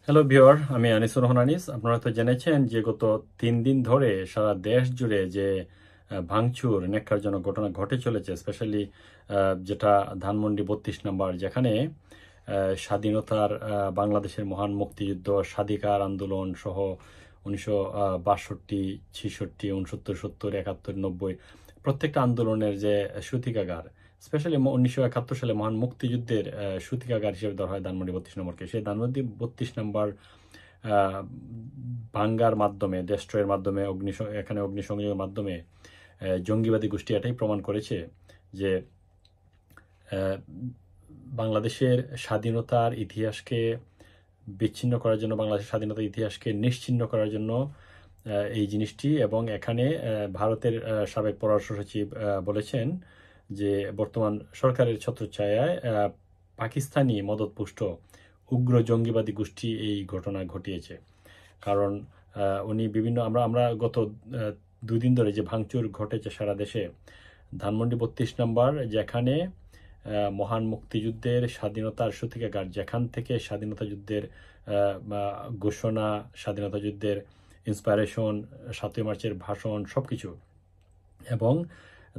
Hello viewer, আমি আনিসুর রহমান আনিস। আপনারা তো জেনেছেন যে গত 3 দিন ধরে সারা দেশ জুড়ে যে ভাঙচুর নেককারজনক ঘটনা ঘটে চলেছে, স্পেশালি যেটা ধানমন্ডি 32 নম্বর, যেখানে স্বাধীনতার বাংলাদেশের মহান মুক্তিযুদ্ধ, স্বাধিকার আন্দোলন সহ 1962, 66, 69, 70, 71, 90 প্রত্যেকটা আন্দোলনের যে সূতিকাগার, স্পেশালি 1971 সালে মহান মুক্তিযুদ্ধের সূতিকাগার হিসেবে ধরা হয় ধানমন্ডি 32 নম্বরকে। সেই ধানমন্ডি 32 নম্বর ভাঙ্গার মাধ্যমে, ডেস্ট্রয়ের মাধ্যমে, এখানে অগ্নিসংযোগের মাধ্যমে জঙ্গিবাদী গোষ্ঠী এটাই প্রমাণ করেছে যে বাংলাদেশের স্বাধীনতার ইতিহাসকে বিচ্ছিন্ন করার জন্য, বাংলাদেশের স্বাধীনতার ইতিহাসকে নিশ্চিহ্ন করার জন্য এই জিনিসটি। এবং এখানে ভারতের সাবেক পররাষ্ট্র সচিব বলেছেন যে বর্তমান সরকারের ছত্রছায়ায় পাকিস্তানি মদতপুষ্ট উগ্র জঙ্গিবাদী গোষ্ঠী এই ঘটনা ঘটিয়েছে। কারণ উনি বিভিন্ন আমরা গত 2 দিন ধরে যে ভাঙচুর ঘটেছে সারা দেশে, ধানমন্ডি 32 নম্বর, যেখানে মহান মুক্তিযুদ্ধের স্বাধীনতার সূতিকাগার, যেখান থেকে স্বাধীনতা যুদ্ধের ঘোষণা, স্বাধীনতা যুদ্ধের ইন্সপাইরেশন, 7ই মার্চের ভাষণ, সব কিছু। এবং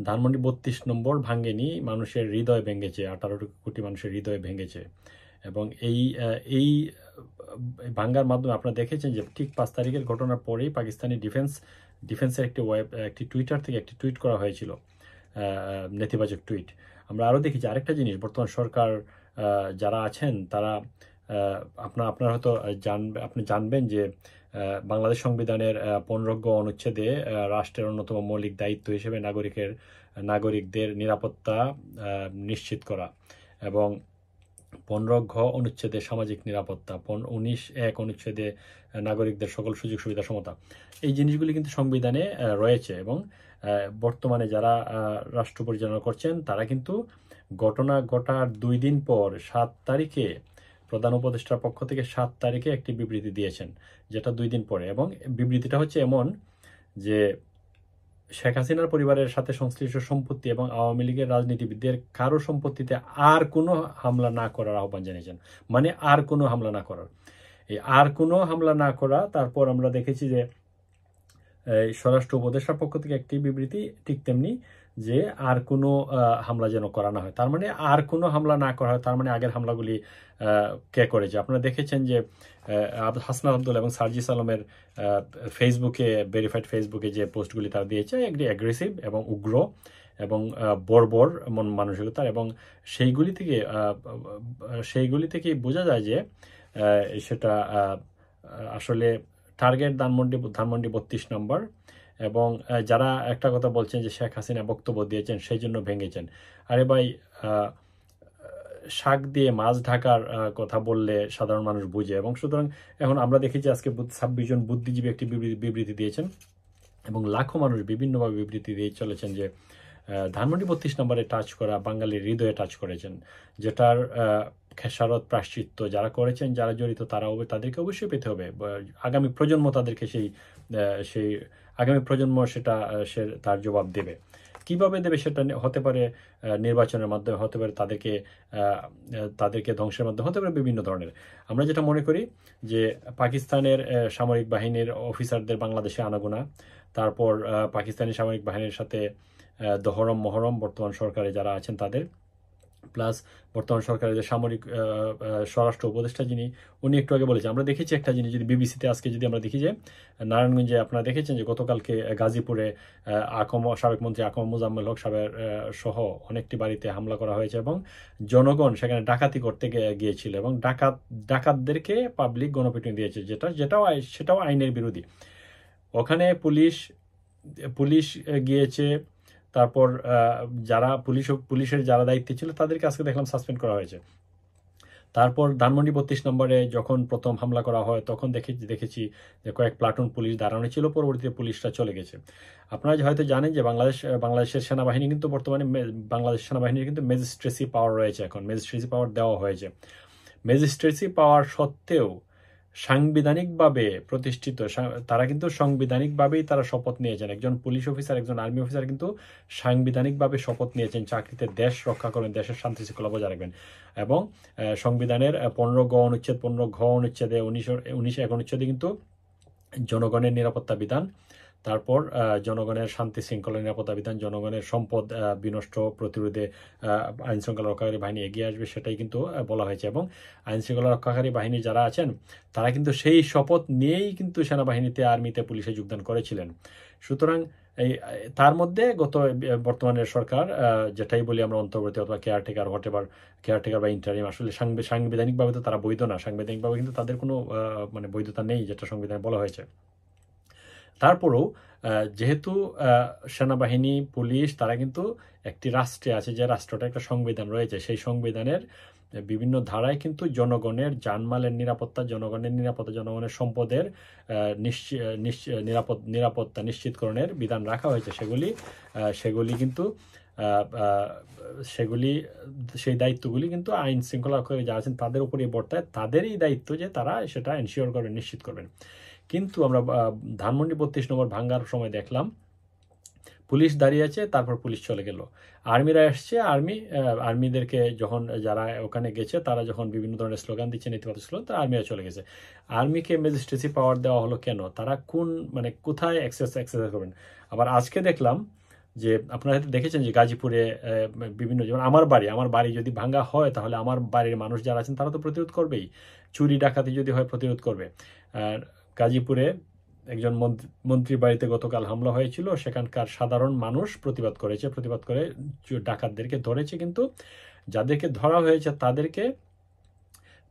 ধানমন্ডি 32 নম্বর ভাঙেনি, মানুষের হৃদয় ভেঙেছে, 18 কোটি মানুষের হৃদয় ভেঙেছে। এবং এই ভাঙ্গার মাধ্যমে আপনারা দেখেছেন যে ঠিক 5 তারিখের ঘটনার পরেই পাকিস্তানি ডিফেন্সের একটি টুইটার থেকে একটি টুইট করা হয়েছিল, নেতিবাচক টুইট। আমরা আরও দেখেছি আরেকটা জিনিস, বর্তমান সরকার যারা আছেন তারা আপনারা হয়তো আপনি জানবেন যে বাংলাদেশ সংবিধানের 15 অনুচ্ছেদে রাষ্ট্রের অন্যতম মৌলিক দায়িত্ব হিসেবে নাগরিকদের নিরাপত্তা নিশ্চিত করা, এবং 15 অনুচ্ছেদে সামাজিক নিরাপত্তা, 19 অনুচ্ছেদে নাগরিকদের সকল সুযোগ সুবিধা সমতা, এই জিনিসগুলি কিন্তু সংবিধানে রয়েছে। এবং বর্তমানে যারা রাষ্ট্র পরিচালনা করছেন তারা কিন্তু ঘটনা ঘটার 2 দিন পর 7 তারিখে প্রধান উপদেষ্টার পক্ষ থেকে 7 তারিখে একটি বিবৃতি দিয়েছেন, যেটা 2 দিন পরে। এবং বিবৃতিটা হচ্ছে এমন যে শেখ হাসিনার পরিবারের সাথে সংশ্লিষ্ট সম্পত্তি এবং আওয়ামী লীগের রাজনীতিবিদদের কারো সম্পত্তিতে আর কোনো হামলা না করার আহ্বান জানিয়েছেন। মানে আর কোনো হামলা না করার, এই আর কোনো হামলা না করা। তারপর আমরা দেখেছি যে স্বরাষ্ট্র উপদেষ্টার পক্ষ থেকে একটি বিবৃতি ঠিক তেমনি, যে আর কোনো হামলা যেন করা না হয়। তার মানে আর কোনো হামলা না করা হয়, তার মানে আগের হামলাগুলি কে করেছে। আপনারা দেখেছেন যে হাসনাত আব্দুল এবং সার্জিস আলমের ফেসবুকে, ভেরিফাইড ফেসবুকে যে পোস্টগুলি তারা দিয়েছে, একটি অ্যাগ্রেসিভ এবং উগ্র এবং বর্বর মানসিকতার। এবং সেইগুলি থেকে বোঝা যায় যে সেটা আসলে টার্গেট ধানমন্ডি 32 নম্বর। এবং যারা একটা কথা বলছেন যে শেখ হাসিনা বক্তব্য দিয়েছেন সেই জন্য ভেঙেছেন, আরে ভাই, শাক দিয়ে মাছ ঢাকার কথা বললে সাধারণ মানুষ বুঝে। এবং সুতরাং এখন আমরা দেখেছি আজকে 26 জন বুদ্ধিজীবী একটি বিবৃতি দিয়েছেন, এবং লাখো মানুষ বিভিন্নভাবে বিবৃতি দিয়ে চলেছেন যে ধানমন্ডি 32 নম্বরে টাচ করা বাঙালির হৃদয়ে টাচ করেছেন, যেটার খেসারত প্রায়শ্চিত্ত যারা করেছেন, যারা জড়িত, তাদেরকে অবশ্যই পেতে হবে। আগামী প্রজন্ম তাদেরকে সেই আগামী প্রজন্ম সে তার জবাব দেবে। কিভাবে দেবে সেটা হতে পারে নির্বাচনের মাধ্যমে, হতে পারে তাদেরকে ধ্বংসের মাধ্যমে, হতে পারে বিভিন্ন ধরনের। আমরা যেটা মনে করি যে পাকিস্তানের সামরিক বাহিনীর অফিসারদের বাংলাদেশে আনাগোনা, তারপর পাকিস্তানি সামরিক বাহিনীর সাথে দহরম মহরম বর্তমান সরকারে যারা আছেন তাদের, প্লাস বর্তমান সরকারের যে সামরিক স্বরাষ্ট্র উপদেষ্টা উনি একটু আগে বলেছেন। আমরা দেখেছি একটা জিনিস, যদি বিবিসিতে আজকে যদি আমরা দেখি যে নারায়ণগঞ্জে আপনারা দেখেছেন যে গতকালকে গাজীপুরে সাবেক মন্ত্রী আকম মোজাম্মেল হক সাহেবের সহ অনেকটি বাড়িতে হামলা করা হয়েছে, এবং জনগণ সেখানে ডাকাতি করতে গিয়েছিল, এবং ডাকাতদেরকে পাবলিক গণপিটুনি দিয়েছে, সেটাও আইনের বিরোধী। ওখানে পুলিশ গিয়েছে, তারপর যারা পুলিশের যারা দায়িত্বে ছিল তাদেরকে আজকে দেখলাম সাসপেন্ড করা হয়েছে। তারপর ধানমন্ডি 32 নম্বরে যখন প্রথম হামলা করা হয় তখন দেখেছি যে কয়েক প্লাটুন পুলিশ দাঁড়ানো ছিল, পরবর্তীতে পুলিশরা চলে গেছে। আপনারা হয়তো জানেন যে বাংলাদেশের সেনাবাহিনী কিন্তু বর্তমানে বাংলাদেশ সেনাবাহিনীর কিন্তু ম্যাজিস্ট্রেসি পাওয়ার রয়েছে, এখন ম্যাজিস্ট্রেসি পাওয়ার দেওয়া হয়েছে। ম্যাজিস্ট্রেসি পাওয়ার সত্ত্বেও সাংবিধানিকভাবে প্রতিষ্ঠিত, তারা কিন্তু সাংবিধানিকভাবেই তারা শপথ নিয়েছেন। একজন পুলিশ অফিসার, একজন আর্মি অফিসার কিন্তু সাংবিধানিকভাবে শপথ নিয়েছেন চাকরিতে দেশ রক্ষা করবেন, দেশের শান্তি শৃঙ্খলা বজায় রাখবেন। এবং সংবিধানের 15 গ অনুচ্ছেদ, 15 ঘ অনুচ্ছেদে, 19 অনুচ্ছেদে কিন্তু জনগণের নিরাপত্তা বিধান, তারপর জনগণের শান্তি শৃঙ্খলা নিরাপত্তা বিধান, জনগণের সম্পদ বিনষ্ট প্রতিরোধে আইন শৃঙ্খলা রক্ষাকারী বাহিনী এগিয়ে আসবে, সেটাই কিন্তু বলা হয়েছে। এবং আইন শৃঙ্খলা রক্ষাকারী বাহিনী যারা আছেন তারা কিন্তু সেই শপথ নিয়েই কিন্তু সেনাবাহিনীতে, আর্মিতে, পুলিশে যোগদান করেছিলেন। সুতরাং তার মধ্যে বর্তমানের সরকার, যেটাই বলি আমরা অন্তর্বর্তী অথবা কেয়ারটেকার, হোয়াটএভার, কেয়ারটেকার বা ইন্টারিম, আসলে সাংবিধানিকভাবে তো তারা বৈধ না, সাংবিধানিকভাবে কিন্তু তাদের কোনো মানে বৈধতা নেই, যেটা সংবিধানে বলা হয়েছে। তারপরেও যেহেতু সেনাবাহিনী, পুলিশ তারা কিন্তু একটি রাষ্ট্রে আছে, যে রাষ্ট্রটা একটা সংবিধান রয়েছে, সেই সংবিধানের বিভিন্ন ধারায় কিন্তু জনগণের জানমালের নিরাপত্তা, জনগণের সম্পদের নিরাপত্তা নিশ্চিতকরণের বিধান রাখা হয়েছে। সেগুলি কিন্তু সেই দায়িত্বগুলি কিন্তু আইন শৃঙ্খলা রক্ষাকারী যারা আছেন তাদের উপরেই বর্তায়। তাদেরই দায়িত্ব যে তারা সেটা এনশিওর করবেন, নিশ্চিত করবেন। কিন্তু আমরা ধানমন্ডি 32 নম্বর ভাঙ্গার সময় দেখলাম পুলিশ দাঁড়িয়ে আছে, তারপর পুলিশ চলে গেল, আর্মিরা এসছে, আর্মিদেরকে যখন যারা ওখানে গেছে তারা যখন বিভিন্ন ধরনের স্লোগান দিচ্ছে, নেতিবাচক স্লোগান, তারা আর্মিরা চলে গেছে। আর্মিকে ম্যাজিস্ট্রেসি পাওয়ার দেওয়া হলো কেন? তারা কোথায় এক্সারসাইজ করবেন? আবার আজকে দেখলাম যে আপনারা হয়তো দেখেছেন যে গাজীপুরে বিভিন্ন, যেমন আমার বাড়ি যদি ভাঙ্গা হয় তাহলে আমার বাড়ির মানুষ যারা আছেন তারা তো প্রতিরোধ করবেই, চুরি ডাকাতি যদি হয় প্রতিরোধ করবে। আর গাজীপুরে একজন মন্ত্রীর বাড়িতে গতকাল হামলা হয়েছিল, সেখানকার সাধারণ মানুষ প্রতিবাদ করে ডাকাতদেরকে ধরেছে, কিন্তু যাদেরকে ধরা হয়েছে তাদেরকে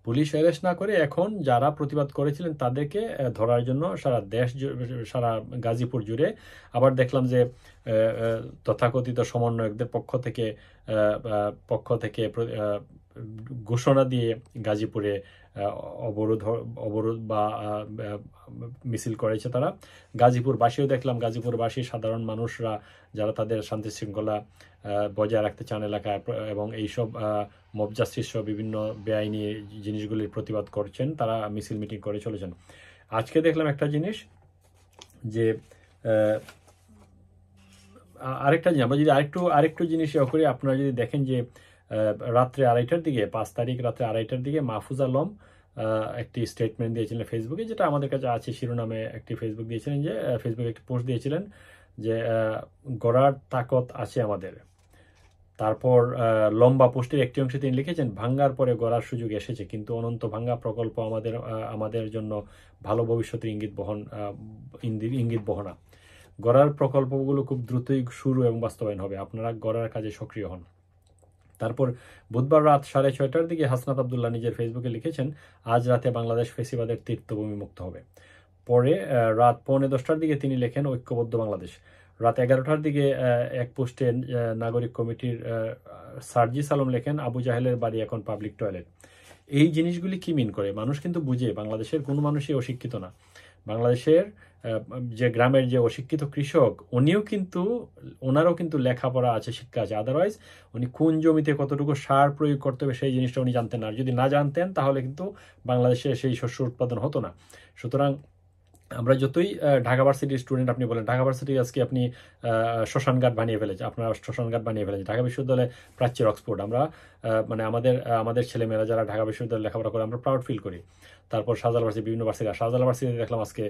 পুলিশ অ্যারেস্ট না করে এখন যারা প্রতিবাদ করেছিলেন তাদেরকে ধরার জন্য সারা গাজীপুর জুড়ে আবার দেখলাম যে তথাকথিত সমন্বয়কদের পক্ষ থেকে ঘোষণা দিয়ে গাজীপুরে অবরোধ বা মিছিল করেছে তারা। গাজীপুরবাসীও দেখলাম, গাজীপুরবাসী সাধারণ মানুষরা যারা তাদের শান্তি শৃঙ্খলা বজায় রাখতে চান এলাকায় এবং এইসব মব জাস্টিস সহ বিভিন্ন বেআইনি জিনিসগুলির প্রতিবাদ করছেন, তারা মিছিল মিটিং করে চলেছেন। আজকে দেখলাম একটা জিনিস যে আরেকটা জিনিস, আমরা যদি আরেকটু জিনিস করি, আপনারা যদি দেখেন যে রাত্রে 2:30টার দিকে, 5 তারিখ রাত্রে 2:30টার দিকে মাহফুজ আলম একটি স্টেটমেন্ট দিয়েছিলেন ফেসবুকে, যেটা আমাদের কাছে আছে শিরোনামে, একটি ফেসবুকে একটি পোস্ট দিয়েছিলেন যে গড়ার তাকত আছে আমাদের। তারপর লম্বা পোস্টের একটি অংশে তিনি লিখেছেন, ভাঙ্গার পরে গড়ার সুযোগ এসেছে, কিন্তু অনন্ত ভাঙ্গা প্রকল্প আমাদের জন্য ভালো ভবিষ্যতের ইঙ্গিত বহনা। গড়ার প্রকল্পগুলো খুব দ্রুতই শুরু এবং বাস্তবায়ন হবে, আপনারা গড়ার কাজে সক্রিয় হন। তারপর বুধবার রাত 6:30টার দিকে হাসনাত আবদুল্লাহ নিজের ফেসবুকে লিখেছেন, আজ রাতে বাংলাদেশ ফেসিবাদের তীর্থভূমি মুক্ত হবে। পরে রাত 9:45টার দিকে তিনি লেখেন, ঐক্যবদ্ধ বাংলাদেশ। রাত 11টার দিকে এক পোস্টে নাগরিক কমিটির সার্জিস আলম লেখেন, আবু জাহেলের বাড়ি এখন পাবলিক টয়লেট। এই জিনিসগুলি কি মিন করে? মানুষ কিন্তু বুঝে, বাংলাদেশের কোনো মানুষই অশিক্ষিত না। বাংলাদেশের যে গ্রামের যে অশিক্ষিত কৃষক, ওনারও কিন্তু লেখাপড়া আছে, শিক্ষা আছে, আদারওয়াইজ উনি কোন জমিতে কতটুকু সার প্রয়োগ করতে হবে সেই জিনিসটা উনি জানতেন না। আর যদি না জানতেন তাহলে কিন্তু বাংলাদেশে সেই শস্য উৎপাদন হতো না। সুতরাং আমরা যতই ঢাকা ভার্সিটির স্টুডেন্ট আপনি বলেন, ঢাকা ভার্সিটি আজকে আপনি শ্মশানঘাট বানিয়ে ফেলেছে, আপনারা শ্মশানঘাট বানিয়ে ফেলেছে। ঢাকা বিশ্ববিদ্যালয়ে প্রাচ্যের অক্সফোর্ড, আমরা মানে আমাদের ছেলেমেয়েরা যারা ঢাকা বিশ্ববিদ্যালয়ে লেখাপড়া করে আমরা প্রাউড ফিল করি। তারপর শাহজালাল ভার্সিটি, বিভিন্ন ভার্সিটি, শাহজালাল ভার্সিটিতে দেখলাম আজকে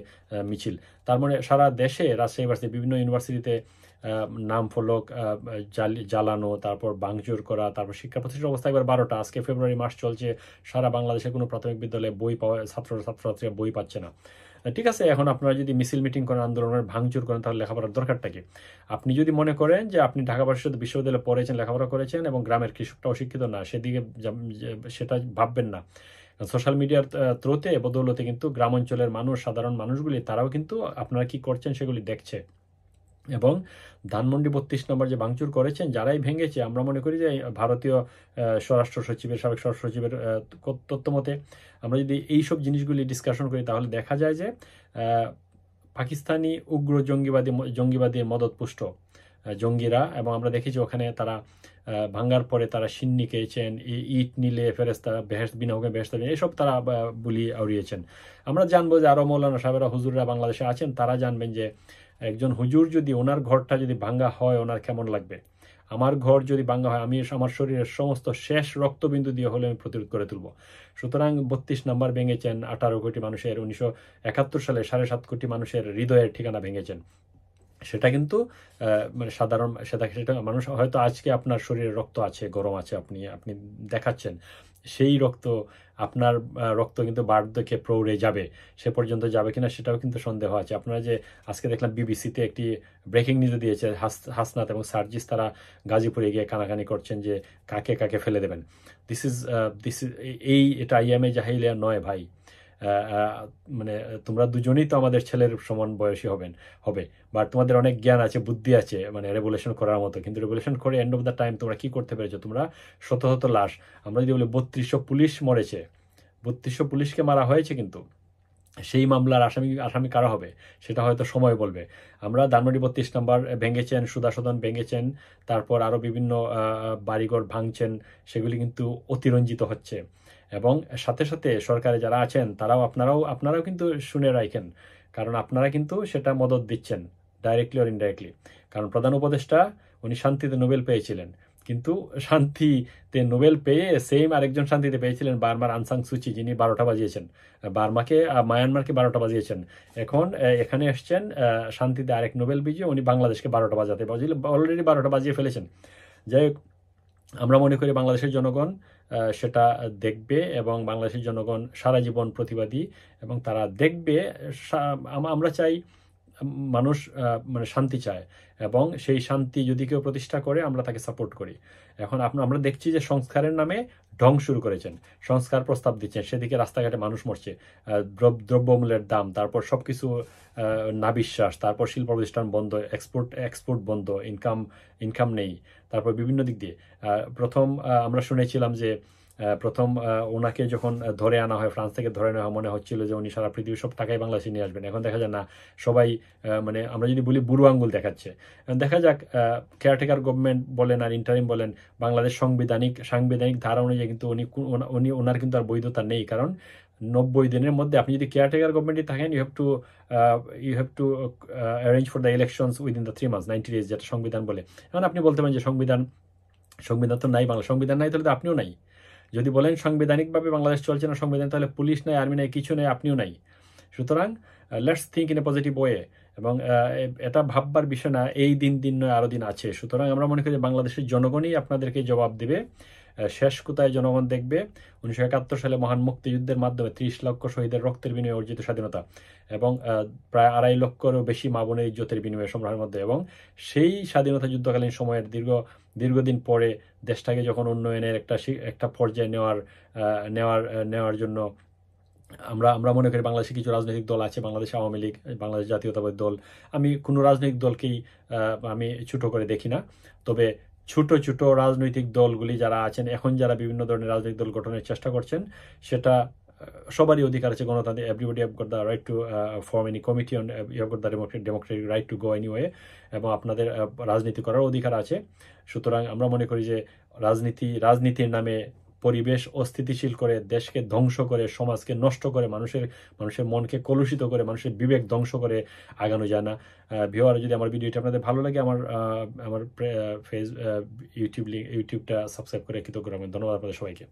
মিছিল। তার মানে সারা দেশে রাজশাহী ভার্সিটি, বিভিন্ন ইউনিভার্সিটিতে নাম ফলক জ্বালানো, তারপর ভাঙচুর করা, তারপর শিক্ষা প্রতিষ্ঠানের অবস্থা একবার 12টা। আজকে ফেব্রুয়ারি মাস চলছে, সারা বাংলাদেশে কোনো প্রাথমিক বিদ্যালয়ে বই পাওয়া, ছাত্রছাত্রীরা বই পাচ্ছে না। ঠিক আছে, এখন আপনারা যদি মিছিল মিটিং করেন, আন্দোলনের ভাঙচুর করেন, তাহলে লেখাপড়ার দরকারটা কি? আপনি যদি মনে করেন যে আপনি ঢাকা বিশ্ববিদ্যালয়ে পড়েছেন, লেখাপড়া করেছেন এবং গ্রামের কৃষকটা অশিক্ষিত না, সেটা ভাববেন না। সোশ্যাল মিডিয়ার থ্রুতে বদৌলতে কিন্তু গ্রাম অঞ্চলের মানুষ, সাধারণ মানুষগুলি, তারাও কিন্তু আপনারা কি করছেন সেগুলি দেখছে। এবং ধানমন্ডি 32 নম্বর যে ভাঙচুর করেছেন, যারাই ভেঙেছে, আমরা মনে করি যে ভারতীয় সাবেক স্বরাষ্ট্র সচিবের তথ্য মতে আমরা যদি এইসব জিনিসগুলি ডিসকাশন করি, তাহলে দেখা যায় যে পাকিস্তানি উগ্র জঙ্গিবাদী মদতপুষ্ট জঙ্গিরা, এবং আমরা দেখেছি ওখানে তারা ভাঙ্গার পরে তারা সিন্নি খেয়েছেন, ইট নিলে ফেরেস্তা বেহেশত বিনা হুকুমে বেহেশত বিনা, এসব তারা বলি আউড়িয়েছেন। আমরা জানবো যে আরও মৌলানা সাহেবেরা হুজুররা বাংলাদেশে আছেন, তারা জানবেন যে একজন হুজুর যদি ওনার ঘরটা যদি ভাঙ্গা হয় ওনার কেমন লাগবে। আমার ঘর যদি ভাঙ্গা হয়, আমি আমার শরীরের সমস্ত শেষ রক্তবিন্দু দিয়ে হলে আমি প্রতিরোধ করে তুলব। সুতরাং 32 নম্বর ভেঙেছেন, 18 কোটি মানুষের, 1971 সালে 7.5 কোটি মানুষের হৃদয়ের ঠিকানা ভেঙেছেন। সেটা কিন্তু মানে সাধারণ সেটা মানুষ হয়তো আজকে আপনার শরীরে রক্ত আছে, গরম আছে, আপনি আপনি দেখাচ্ছেন, সেই রক্ত আপনার রক্ত কিন্তু বার্ধক্যে প্রৌঢ়ে যাবে, সে পর্যন্ত যাবে কিনা সেটাও কিন্তু সন্দেহ আছে। আপনারা যে আজকে দেখলাম বিবিসিতে একটি ব্রেকিং নিউজ দিয়েছে, হাসনাত এবং সার্জিস তারা গাজীপুরে গিয়ে কানাকানি করছেন যে কাকে কাকে ফেলে দেবেন। দিস ইজ এটা আইএমএ জাহিলিয়া নয় ভাই। মানে তোমরা দুজনেই তো আমাদের ছেলের সমান বয়সী হবে, বা তোমাদের অনেক জ্ঞান আছে, বুদ্ধি আছে, মানে রেভলিউশন করার মতো, কিন্তু রেভলিউশন করে এন্ড অফ দ্য টাইম তোমরা কি করতে পেরেছো? তোমরা শত শত লাশ, আমরা যদি বলি 3200 পুলিশ মরেছে, 3200 পুলিশকে মারা হয়েছে, কিন্তু সেই মামলার আসামি কারা হবে সেটা হয়তো সময় বলবে। আমরা ধানমন্ডি 32 নম্বর ভেঙেছেন, সুধাসদন ভেঙেছেন, তারপর আরও বিভিন্ন বাড়িঘর ভাঙছেন, সেগুলি কিন্তু অতিরঞ্জিত হচ্ছে। এবং সাথে সাথে সরকারে যারা আছেন আপনারাও কিন্তু শুনে রাখেন, কারণ আপনারা কিন্তু সেটা মদত দিচ্ছেন ডাইরেক্টলি অর ইনডাইরেক্টলি। কারণ প্রধান উপদেষ্টা উনি শান্তিতে নোবেল পেয়েছিলেন, কিন্তু শান্তিতে নোবেল পেয়ে সেম আরেকজন শান্তিতে পেয়েছিলেন বার্মার আনসাং সুচি, যিনি 12টা বাজিয়েছেন মায়ানমারকে 12টা বাজিয়েছেন। এখন এখানে এসছেন শান্তিতে আরেক নোবেল বিজয়ী, উনি বাংলাদেশকে 12টা বাজাতে অলরেডি 12টা বাজিয়ে ফেলেছেন। যাই হোক, আমরা মনে করি বাংলাদেশের জনগণ সেটা দেখবে, এবং বাংলাদেশের জনগণ সারা জীবন প্রতিবাদী, এবং তারা দেখবে। আমরা চাই মানুষ মানে শান্তি চায়, এবং সেই শান্তি যদি কেউ প্রতিষ্ঠা করে আমরা তাকে সাপোর্ট করি। এখন আমরা দেখছি যে সংস্কারের নামে ঢং শুরু করেছেন, সংস্কার প্রস্তাব দিচ্ছেন, সেদিকে রাস্তাঘাটে মানুষ মরছে, দ্রব্যমূল্যের দাম, তারপর সবকিছু না বিশ্বাস, তারপর শিল্প প্রতিষ্ঠান বন্ধ, এক্সপোর্ট বন্ধ, ইনকাম নেই, তারপর বিভিন্ন দিক দিয়ে প্রথম আমরা শুনেছিলাম যে প্রথম ওনাকে যখন ধরে আনা হয়, ফ্রান্স থেকে ধরে নেওয়া, মনে হচ্ছিল যে উনি সারা পৃথিবীর সব টাকাই বাংলাদেশে নিয়ে আসবেন। এখন দেখা যায় না, সবাই মানে আমরা যদি বলি বুড়ো আঙ্গুল দেখাচ্ছে। দেখা যাক, কেয়ারটেকার গভর্নমেন্ট বলেন আর ইন্টারিম বলেন, বাংলাদেশ সাংবিধানিক ধারা অনুযায়ী কিন্তু ওনার কিন্তু আর বৈধতা নেই, কারণ 90 দিনের মধ্যে আপনি যদি কেয়ারটেকার গভর্নমেন্টই থাকেন, you have to arrange for the elections within the 3 months 90 days, যেটা সংবিধান বলে। এখন আপনি বলতে পারেন যে সংবিধান তো নাই, বাংলা সংবিধান নাই, তাহলে তো আপনিও নাই। যদি বলেন সাংবিধানিকভাবে বাংলাদেশ চলছে না সংবিধান, তাহলে পুলিশ নাই, আর্মি নাই, কিছু নেই, আপনিও নাই। সুতরাং let's think in a positive way, এবং এটা ভাববার বিষয় না এই দিন নয়, আরও দিন আছে। সুতরাং আমরা মনে করি যে বাংলাদেশের জনগণই আপনাদেরকে জবাব দেবে। শেষ কোথায় জনগণ দেখবে 1971 সালে মহান মুক্তিযুদ্ধের মাধ্যমে 30 লক্ষ শহীদের রক্তের বিনিময়ে অর্জিত স্বাধীনতা, এবং প্রায় 2.5 লক্ষেরও বেশি মা বোনের ইজ্জতের বিনিময়ে সংগ্রামের মধ্যে, এবং সেই স্বাধীনতা যুদ্ধকালীন সময়ের দীর্ঘদিন পরে দেশটাকে যখন উন্নয়নের একটা পর্যায়ে নেওয়ার জন্য আমরা মনে করি বাংলাদেশে কিছু রাজনৈতিক দল আছে, বাংলাদেশ আওয়ামী লীগ, বাংলাদেশ জাতীয়তাবাদী দল, আমি কোনো রাজনৈতিক দলকেই আমি ছোট করে দেখি না। তবে ছোট রাজনৈতিক দলগুলি যারা আছেন এখন, যারা বিভিন্ন ধরনের রাজনৈতিক দল গঠনের চেষ্টা করছেন, সেটা সবারই অধিকার আছে, গণতান্ত্রিক, everybody have got the right to form any committee, on you have got the democratic right to go anyway, এবং আপনাদের রাজনীতি করার অধিকার আছে। সুতরাং আমরা মনে করি যে রাজনীতির নামে পরিবেশ অস্থিতিশীল করে, দেশকে ধ্বংস করে, সমাজকে নষ্ট করে, মানুষের মনকে কলুষিত করে, মানুষের বিবেক ধ্বংস করে আগানো যায় না। ভিউয়ার, যদি আমার ভিডিওটি আপনাদের ভালো লাগে, আমার ইউটিউবটা সাবস্ক্রাইব করে কৃতজ্ঞ। ধন্যবাদ আপনাদের সবাইকে।